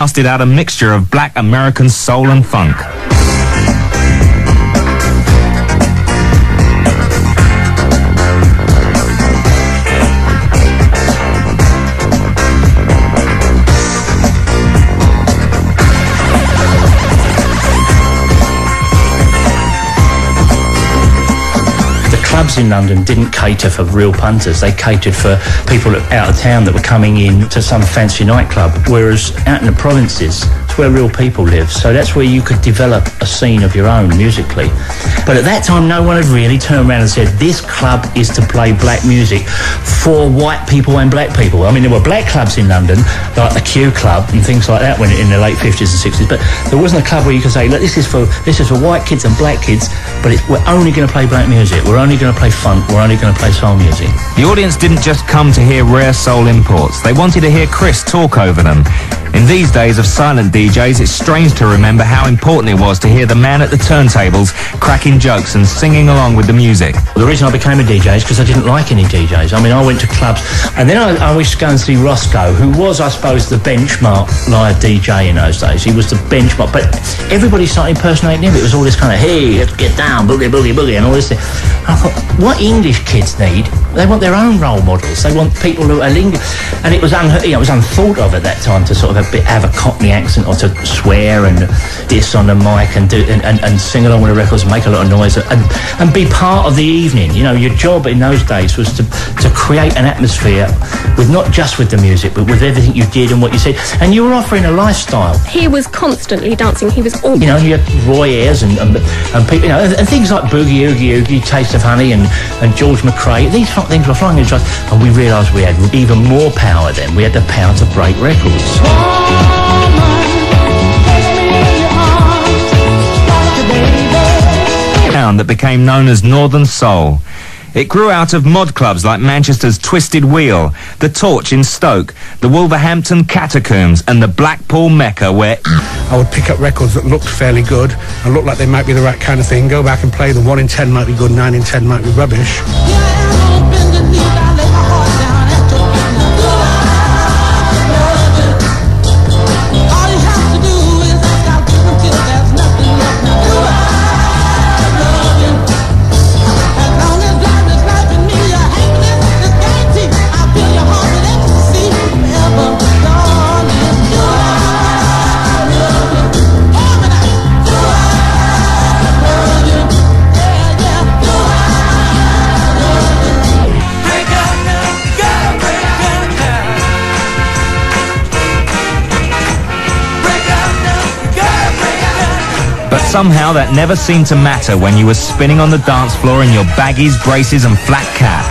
Busted out a mixture of black American soul and funk. Clubs in London didn't cater for real punters. They catered for people out of town that were coming in to some fancy nightclub, whereas out in the provinces, it's where real people live. So that's where you could develop a scene of your own musically. But at that time, no one had really turned around and said, this club is to play black music for white people and black people. I mean, there were black clubs in London, like the Q Club and things like that when in the late 50s and 60s, but there wasn't a club where you could say, look, this is for white kids and black kids, but we're only going to play black music. We're only going to play funk. We're only going to play soul music. The audience didn't just come to hear rare soul imports. They wanted to hear Chris talk over them. In these days of silent DJs, it's strange to remember how important it was to hear the man at the turntables cracking jokes and singing along with the music. The reason I became a DJ is because I didn't like any DJs. I mean, I went to clubs, and then I used to go and see Roscoe, who was, I suppose, the benchmark live DJ in those days. He was the benchmark, but everybody started impersonating him. It was all this kind of, hey, let's get down, boogie, boogie, boogie, and all this thing. I thought, what English kids need, they want their own role models. They want people who are and it was unthought of at that time to sort of have a Cockney accent or to swear and diss on the mic and sing along with the records and make a lot of noise and be part of the evening. You know, your job in those days was to create an atmosphere with not just with the music, but with everything you did and what you said. And you were offering a lifestyle. He was constantly dancing. He was all... You know, you had Roy Ayers and people, you know, and things like Boogie Oogie Oogie, Taste of Honey and George McRae. These things were flying into us, and we realised we had even more power then. We had the power to break records. Sound that became known as Northern Soul. It grew out of mod clubs like Manchester's Twisted Wheel, the Torch in Stoke, the Wolverhampton Catacombs and the Blackpool Mecca, where I would pick up records that looked fairly good and looked like they might be the right kind of thing, go back and play them. 1 in 10 might be good, 9 in 10 might be rubbish. somehow that never seemed to matter when you were spinning on the dance floor in your baggies, braces and flat cap.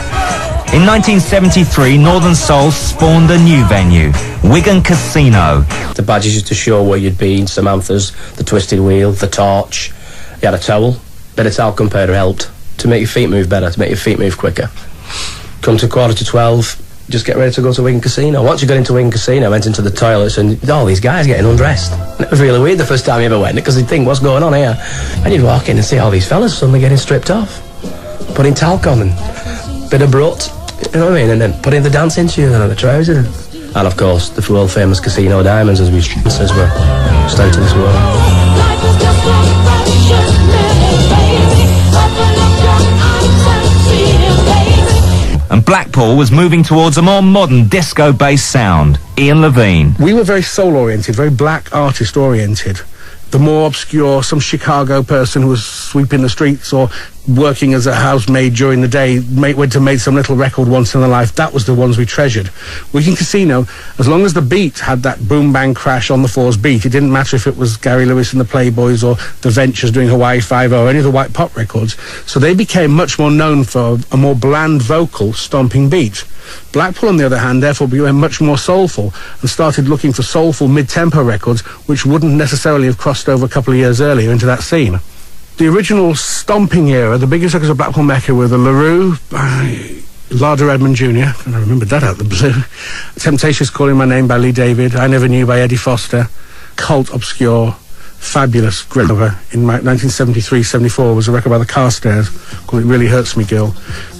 In 1973, Northern Soul spawned a new venue, Wigan Casino. The badges used to show where you'd been, Samantha's, the Twisted Wheel, the Torch. You had a towel, bit of talcum powder helped to make your feet move better, to make your feet move quicker. Come to 11:45, just get ready to go to Wigan Casino. Once you got into Wigan Casino, I went into the toilets and all these guys getting undressed. And it was really weird the first time you ever went, because you'd think, what's going on here? And you'd walk in and see all these fellas suddenly getting stripped off, putting talc on and bit of brut, you know what I mean, and then putting the dancing shoes and the trousers. And of course, the world famous Casino Diamonds, as we says, were just out of this world. And Blackpool was moving towards a more modern disco-based sound. Ian Levine. We were very soul-oriented, very black artist-oriented. The more obscure, some Chicago person who was sweeping the streets or working as a housemaid during the day went to make some little record once in their life. That was the ones we treasured. Wigan Casino, as long as the beat had that boom-bang crash on the fours beat, it didn't matter if it was Gary Lewis and the Playboys or the Ventures doing Hawaii Five-0 or any of the white pop records. So they became much more known for a more bland vocal stomping beat. Blackpool, on the other hand, therefore became much more soulful and started looking for soulful mid-tempo records which wouldn't necessarily have crossed over a couple of years earlier into that scene. The original stomping era, the biggest records of Blackpool Mecca were the LaRue by Larder Edmund Jr., and I remembered that out of the blue. Temptations Calling My Name by Lee David, I Never Knew by Eddie Foster, Cult Obscure, fabulous great cover in 1973-74 was a record by the Carstairs called It Really Hurts Me Girl,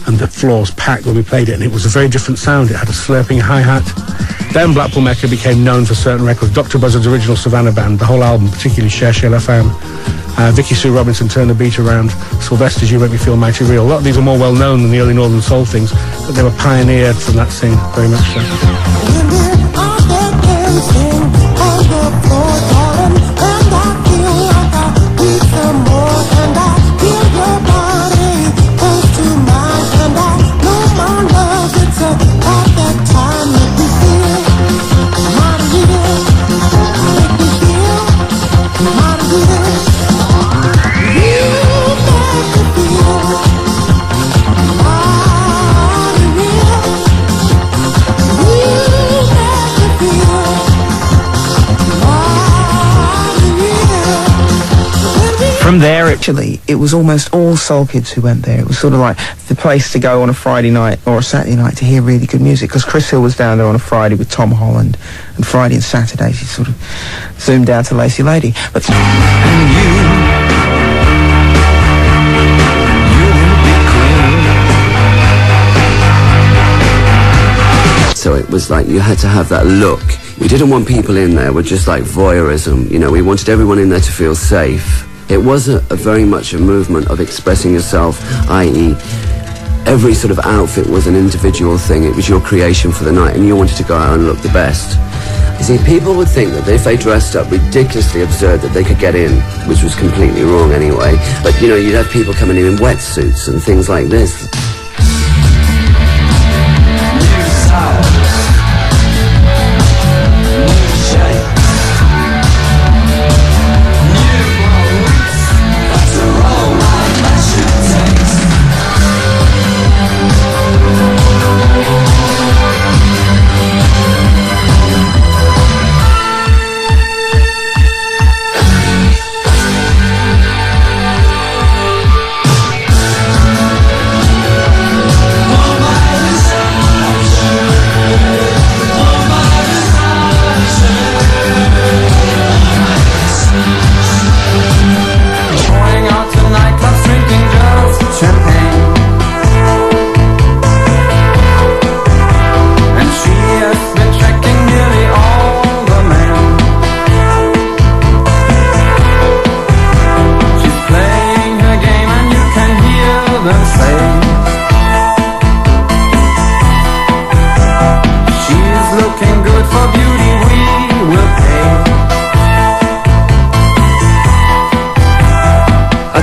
and the floors packed when we played it, and it was a very different sound. It had a slurping hi-hat, Then Blackpool Mecca became known for certain records. Dr. Buzzard's original Savannah Band, the whole album, particularly Cherchez la Femme. Vicky Sue Robinson turned the beat around. Sylvester's You Make Me Feel Mighty Real. A lot of these are more well known than the early Northern Soul things, but they were pioneered from that scene, very much so. From there, actually, it was almost all soul kids who went there. It was sort of like the place to go on a Friday night or a Saturday night to hear really good music, because Chris Hill was down there on a Friday with Tom Holland, and Friday and Saturdays he sort of zoomed down to Lacy Lady. But so it was like you had to have that look. We didn't want people in there with just like voyeurism, you know, we wanted everyone in there to feel safe. It was a very much a movement of expressing yourself, i.e. every sort of outfit was an individual thing. It was your creation for the night, and you wanted to go out and look the best. You see, people would think that if they dressed up ridiculously absurd that they could get in, which was completely wrong anyway. But, you know, you'd have people coming in wetsuits and things like this.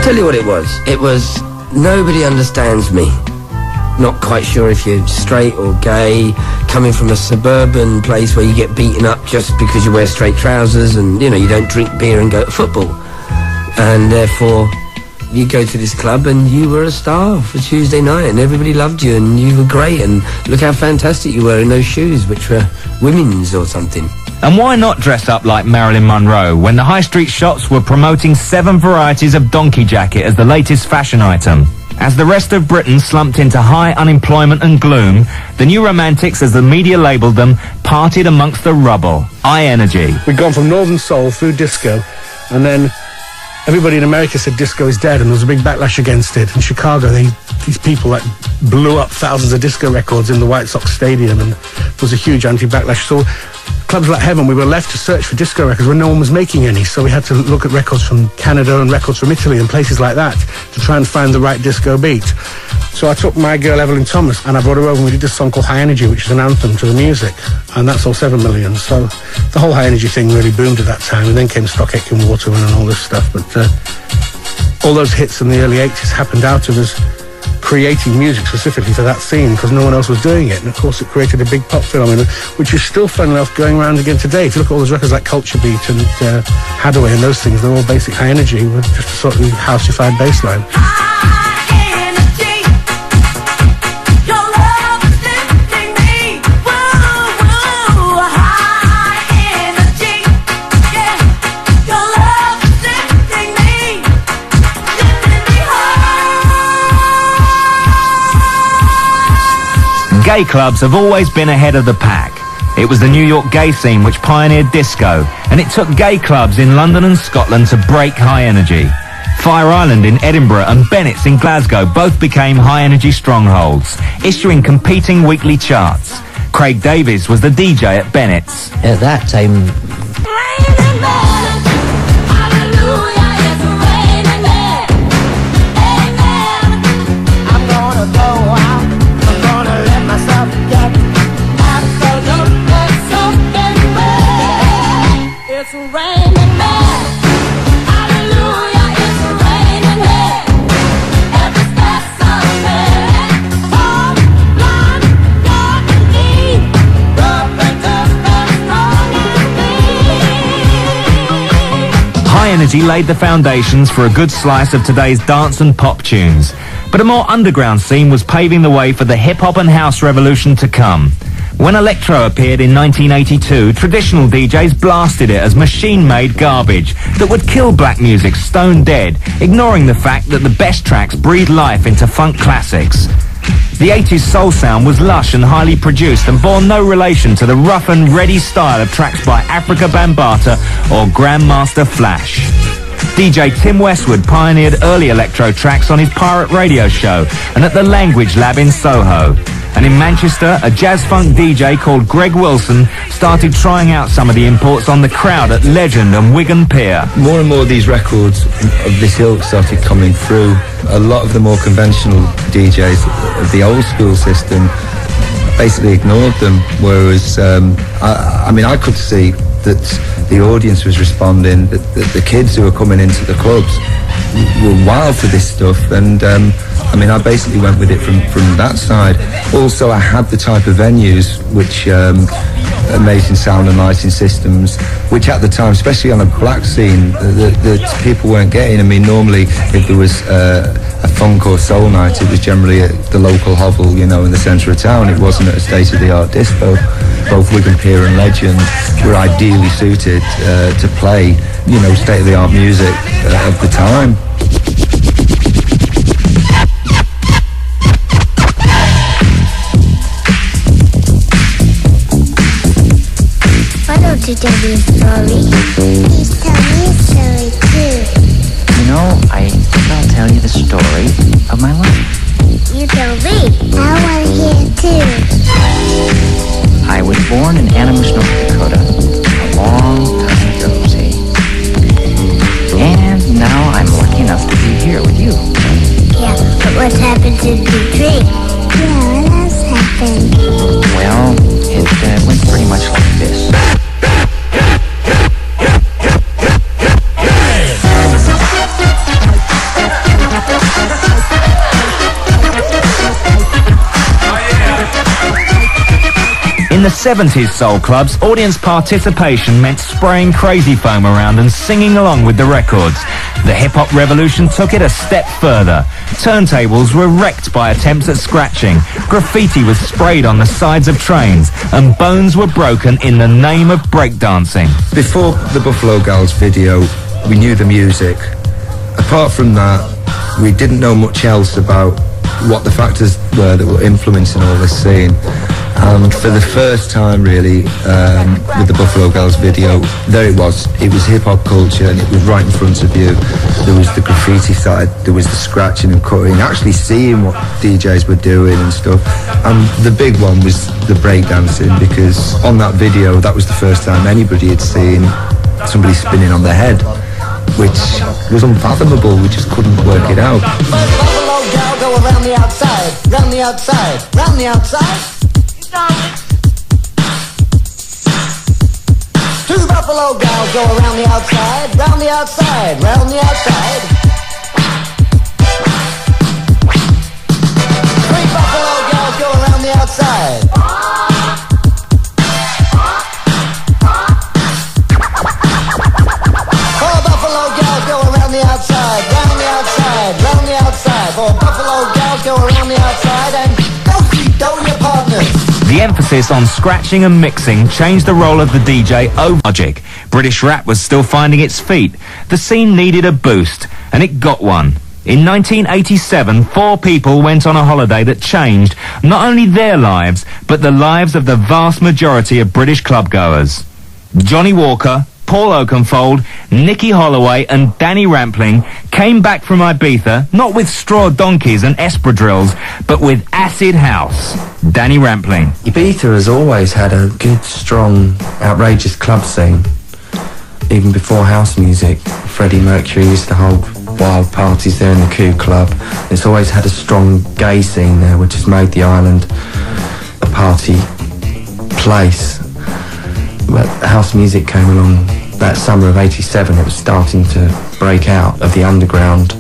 Tell you what it was nobody understands me. Not quite sure if you're straight or gay, coming from a suburban place where you get beaten up just because you wear straight trousers and, you know, you don't drink beer and go to football. And therefore, you go to this club and you were a star for Tuesday night and everybody loved you and you were great and look how fantastic you were in those shoes, which were women's or something. And why not dress up like Marilyn Monroe when the high street shops were promoting 7 varieties of donkey jacket as the latest fashion item? As the rest of Britain slumped into high unemployment and gloom, the New Romantics, as the media labelled them, partied amongst the rubble. High energy. We'd gone from Northern Soul through disco, and then everybody in America said disco is dead, and there was a big backlash against it. In Chicago, these people like blew up thousands of disco records in the White Sox Stadium, and there was a huge anti-backlash. So clubs like Heaven, we were left to search for disco records when no one was making any, so we had to look at records from Canada and records from Italy and places like that to try and find the right disco beat. So I took my girl Evelyn Thomas and I brought her over and we did this song called High Energy, which is an anthem to the music, and that sold 7 million. So the whole High Energy thing really boomed at that time, and then came Stock Aitken Waterman and all this stuff. But all those hits in the early 80s happened out of us creating music specifically for that scene, because no one else was doing it. And of course it created a big pop phenomenon, which is still fun enough going around again today. If you look at all those records like Culture Beat and Hadaway and those things, they're all basic High Energy with just a sort of houseified bass line. Gay clubs have always been ahead of the pack. It was the New York gay scene which pioneered disco, and it took gay clubs in London and Scotland to break High Energy. Fire Island in Edinburgh and Bennett's in Glasgow both became High Energy strongholds, issuing competing weekly charts. Craig Davies was the DJ at Bennett's. At that time, High Energy laid the foundations for a good slice of today's dance and pop tunes. But a more underground scene was paving the way for the hip-hop and house revolution to come. When Electro appeared in 1982, traditional DJs blasted it as machine-made garbage that would kill black music stone dead, ignoring the fact that the best tracks breathe life into funk classics. The 80s soul sound was lush and highly produced and bore no relation to the rough and ready style of tracks by Africa Bambaataa or Grandmaster Flash. DJ Tim Westwood pioneered early electro tracks on his pirate radio show and at the Language Lab in Soho. And in Manchester, a jazz-funk DJ called Greg Wilson started trying out some of the imports on the crowd at Legend and Wigan Pier. More and more of these records of this ilk started coming through. A lot of the more conventional DJs of the old school system basically ignored them, whereas I could see that the audience was responding, that the kids who were coming into the clubs were wild for this stuff, and I basically went with it from that side. Also, I had the type of venues which amazing sound and lighting systems, which at the time, especially on a black scene, that people weren't getting. I mean, normally if there was a funk or soul night, it was generally at the local hovel, you know, in the centre of town. It wasn't at a state-of-the-art disco. Both Wigan Pier and Legend were ideally suited to play, you know, state-of-the-art music of the time. Why don't you tell me a story? Please tell me a story too. You know, I think I'll tell you the story of my life. You tell me. I want to hear it too. I was born in Animus, North Dakota, a long time ago, see? And now I'm lucky enough to be here with you. Yeah, but what's happened to the drink? Yeah, what else happened? Well, it went pretty much like this. In the 70s soul clubs, audience participation meant spraying crazy foam around and singing along with the records. The hip-hop revolution took it a step further. Turntables were wrecked by attempts at scratching, graffiti was sprayed on the sides of trains, and bones were broken in the name of breakdancing. Before the Buffalo Gals video, we knew the music. Apart from that, we didn't know much else about what the factors were that were influencing all this scene. And for the first time, really, with the Buffalo Gals video, there it was. It was hip-hop culture, and it was right in front of you. There was the graffiti side, there was the scratching and cutting, actually seeing what DJs were doing and stuff. And the big one was the breakdancing, because on that video, that was the first time anybody had seen somebody spinning on their head, which was unfathomable. We just couldn't work it out. Buffalo gal go around the outside, round the outside, round the outside. Two Buffalo gals go around the outside, round the outside, round the outside. Three Buffalo gals go around the outside. Four Buffalo gals go around the outside, round the outside, round the outside. Four Buffalo gals go around the outside and do your partners. The emphasis on scratching and mixing changed the role of the DJ over Logic. British rap was still finding its feet. The scene needed a boost, and it got one. In 1987, 4 people went on a holiday that changed not only their lives, but the lives of the vast majority of British clubgoers. Johnny Walker, Paul Oakenfold, Nicky Holloway and Danny Rampling came back from Ibiza, not with straw donkeys and espadrilles, but with acid house. Danny Rampling. Ibiza has always had a good, strong, outrageous club scene. Even before house music, Freddie Mercury used to hold wild parties there in the Coup Club. It's always had a strong gay scene there, which has made the island a party place. But house music came along that summer of '87. It was starting to break out of the underground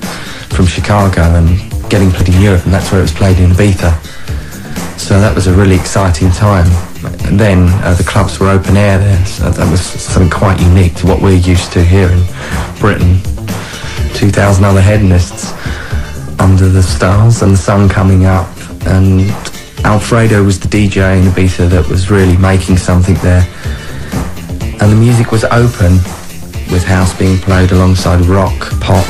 from Chicago and getting played in Europe, and that's where it was played in Ibiza. So that was a really exciting time. And then the clubs were open air there, so that was something quite unique to what we're used to here in Britain. 2,000 other hedonists under the stars and the sun coming up, and Alfredo was the DJ in Ibiza that was really making something there. And the music was open, with house being played alongside rock, pop,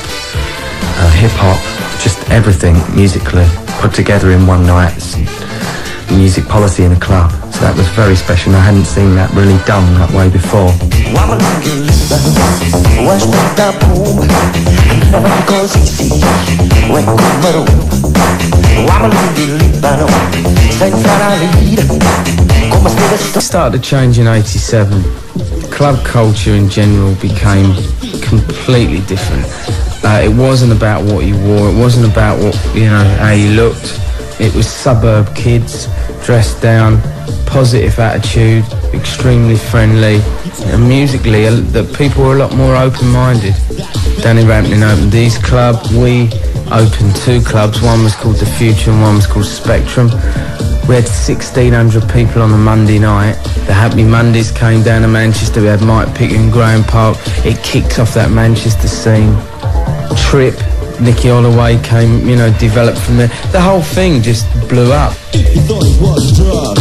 hip-hop, just everything musically put together in one night. Music policy in a club. So that was very special, and I hadn't seen that really done that way before. It started to change in '87. Club culture in general became completely different. It wasn't about what you wore, it wasn't about what, how you looked. It was suburb kids, dressed down, positive attitude, extremely friendly, and musically that people were a lot more open-minded. Danny Rampling opened these clubs. We opened two clubs. One was called The Future and one was called Spectrum. We had 1,600 people on a Monday night. The Happy Mondays came down to Manchester. We had Mike Pickett and Graham Park. It kicked off that Manchester scene. Trip, Nicky Holloway came, developed from there. The whole thing just blew up. If you thought it was a drug,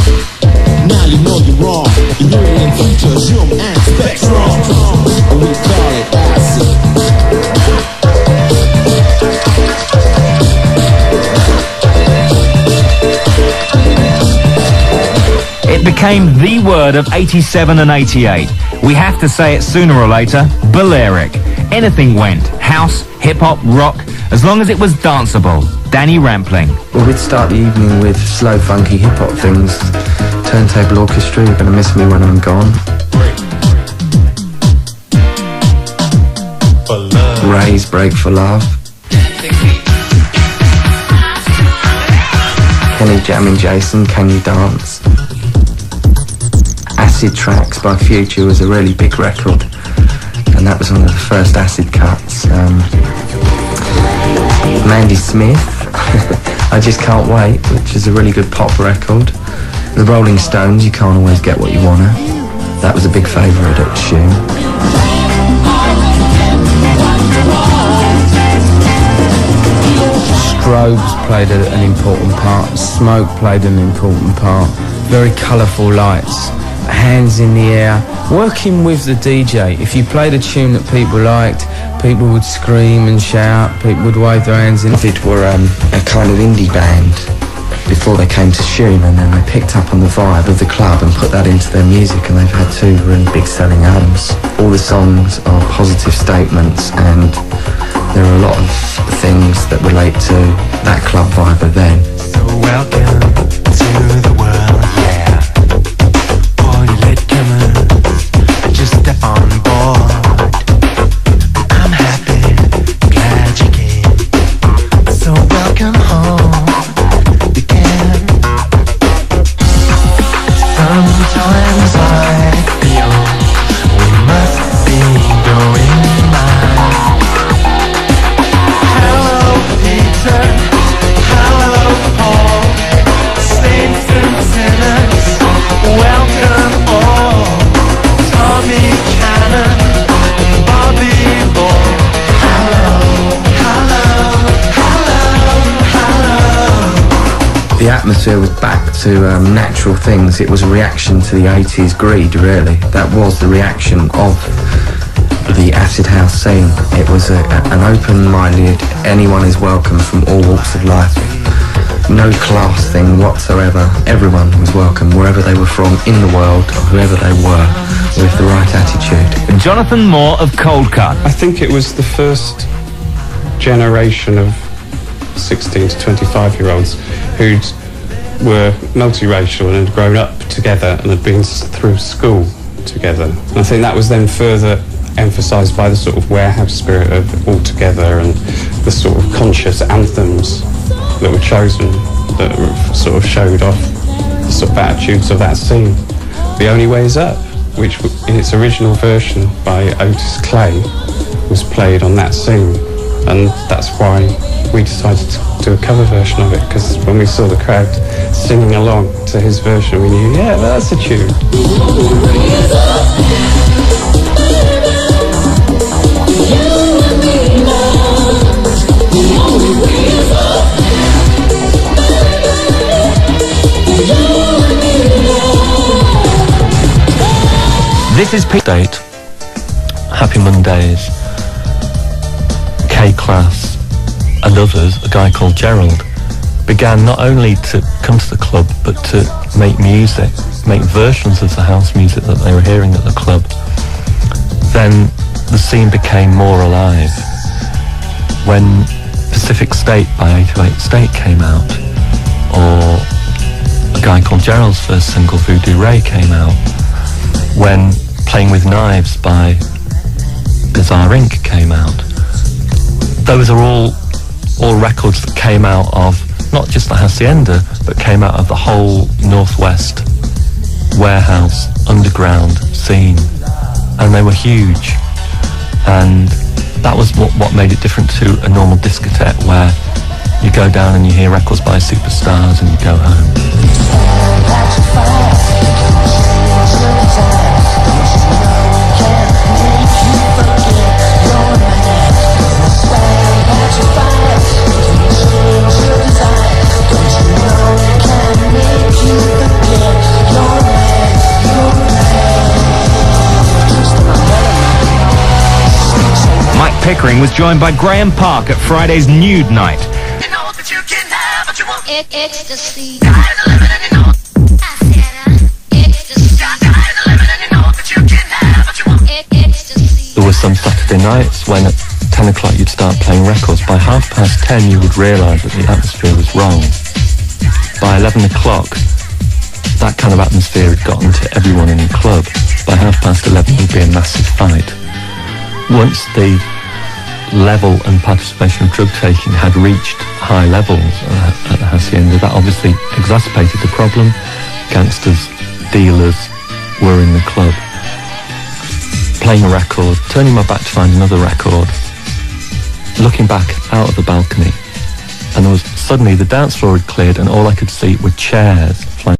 now you know you're wrong. You're in future, zoom and spectrum. And we call it acid. It became the word of '87 and '88. We have to say it sooner or later, Balearic. Anything went. House, hip-hop, rock, as long as it was danceable. Danny Rampling. Well, we'd start the evening with slow, funky hip-hop things. Turntable orchestra, You're Gonna Miss Me When I'm Gone. Ray's Break for Love. Kenny Jam and Jason, Can You Dance? Acid Tracks by Future was a really big record, and that was one of the first acid cuts. Mandy Smith, I Just Can't Wait, which is a really good pop record. The Rolling Stones, You Can't Always Get What You Wanna. That was a big favourite at Tune. Strobes played an important part, smoke played an important part, very colourful lights, hands in the air, working with the DJ. If you played a tune that people liked, people would scream and shout, people would wave their hands in. It were a kind of indie band before they came to Tune, and then they picked up on the vibe of the club and put that into their music, and they've had two really big selling albums. All the songs are positive statements, and there are a lot of things that relate to that club vibe of then. So welcome to the world, yeah. All you latecomers, just step on board. I'm happy, glad you came. So welcome home, you can. Sometimes I feel we must be going mad. Hello, Peter. Hello, Paul. Saints and sinners, welcome all. Tommy Cannon, Bobby Ball. Hello, hello, hello, hello. The atmosphere was back to natural things. It was a reaction to the 80s greed, really. That was the reaction of the acid house scene. It was an open-minded, anyone is welcome from all walks of life. No class thing whatsoever. Everyone was welcome, wherever they were from in the world, or whoever they were. with the right attitude. And Jonathan Moore of Cold Cut. I think it was the first generation of 16 to 25-year-olds who were multiracial and had grown up together and had been through school together. And I think that was then further emphasised by the sort of warehouse spirit of all together and the sort of conscious anthems that were chosen that sort of showed off the sort of attitudes of that scene. The Only Way Is Up, which in its original version by Otis Clay was played on that scene, and that's why we decided to do a cover version of it, because when we saw the crowd singing along to his version we knew, yeah, that's a tune. This is Pete. Happy Mondays, K-Class and others, a guy called Gerald, began not only to come to the club but to make music, make versions of the house music that they were hearing at the club. Then the scene became more alive. When Pacific State by 808 State came out, or a guy called Gerald's first single, Voodoo Ray, came out, when Playing With Knives by Bizarre Inc. came out. Those are all records that came out of not just the Hacienda, but came out of the whole Northwest warehouse underground scene, and they were huge. And that was what made it different to a normal discotheque where you go down and you hear records by superstars and you go home. Mike Pickering was joined by Graham Park at Friday's Nude Night. There were some Saturday nights when at 10 o'clock you'd start playing records. By 10:30 you would realise that the atmosphere was wrong. By 11 o'clock, that kind of atmosphere had gotten to everyone in the club. By 11:30 it would be a massive fight. Once the level and participation of drug taking had reached high levels at the Hacienda, that obviously exacerbated the problem. Gangsters, dealers were in the club. Playing a record, turning my back to find another record, looking back out of the balcony, and there was suddenly the dance floor had cleared and all I could see were chairs flying.